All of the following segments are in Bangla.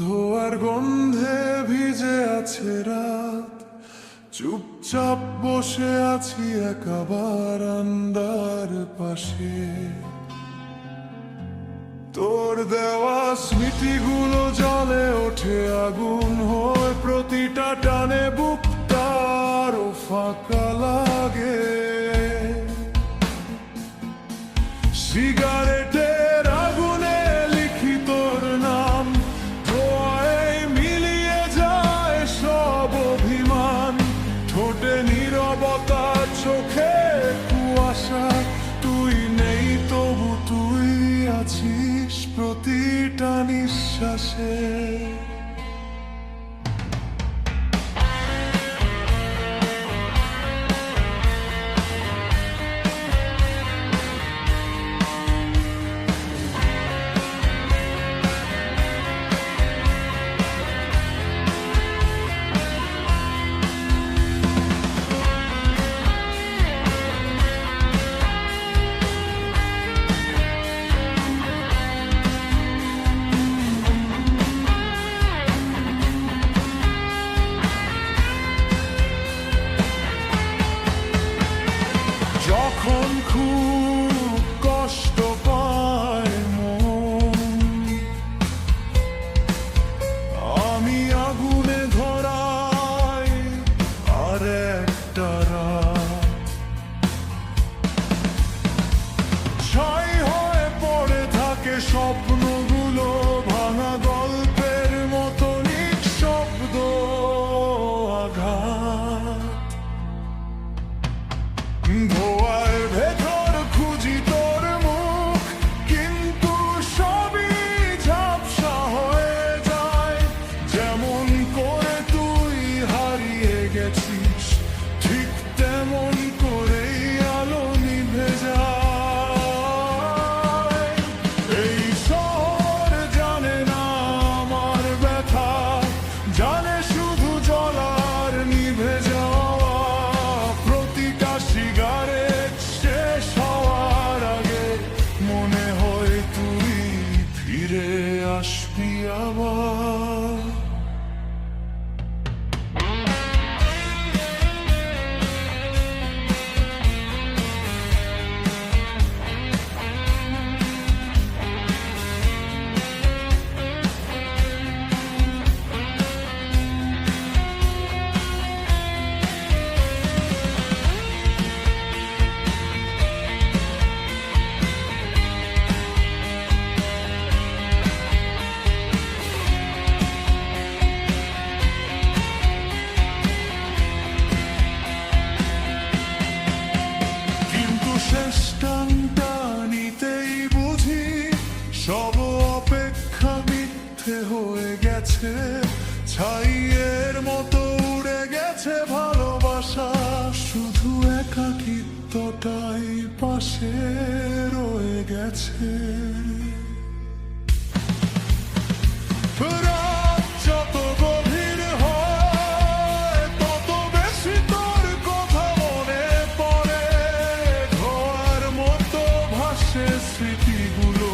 ধোয়ার গন্ধে ভিজে আছে রাত, চুপচাপ বসে আছি একা বারান্দার পাশে। তোর দেওয়া স্মৃতিগুলো জ্বলে ওঠে আগুন হয়ে, প্রতিটা টানে বুকটারও ফাঁকা লাগে। সিগারেটের আগুনে লিখি তোর নাম, ধোঁয়ায় মিলিয়ে যায় সব অভিমান। ঠোঁটে নীরবতা, চোখে কুয়াশা, তুই নেই তবু তুই আছিস প্রতিটা নিঃশ্বাসে। যখন খুব কষ্ট পায় মন, আমি আগুনে ধরাই আর একটা রাত। ছাই হয়ে পড়ে থাকে স্বপ্নগুলো, ভাঙা গল্পের মতো নিঃশব্দ আঘাত। ধোঁয়ার ভেতর খুঁজি তোর মুখ, কিন্তু সবই ঝাপসা হয়ে যায়। যেমন করে তুই হারিয়ে গেছিস, ঠিক তেমন করেই আলো নিভে যায়। এই শহর জানে না আমার ব্যথা, জানে শুধু জ্বলার নিভে যাওয়া। প্রতিটা সিগারেট শেষ হওয়ার আগে মনে হয় তুই ফিরে আসবি আবার। শেষ টানটা নিতেই বুঝি সব অপেক্ষা মিথ্যে হয়ে গেছে। ছাইয়ের মতো উড়ে গেছে ভালোবাসা, শুধু একাকিত্বটাই পাশে রয়ে গেছে। রাত যত গভীর হয়, তত বেশি তোর কথা মনে পড়ে। ধোঁয়ার মতো ভাসে স্মৃতিগুলো,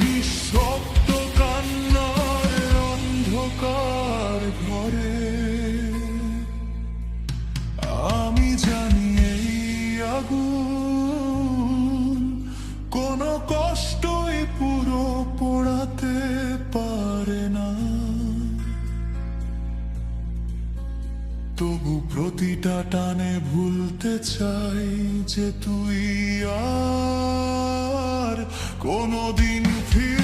নিঃশব্দ কান্নার অন্ধকার ঘরে। আমি জানি এই আগুন কোনো কষ্টই পুরো পোড়াতে পারে না, তবু প্রতিটা টানে ভুলতে চাই যে তুই আর কোনোদিন ফিরে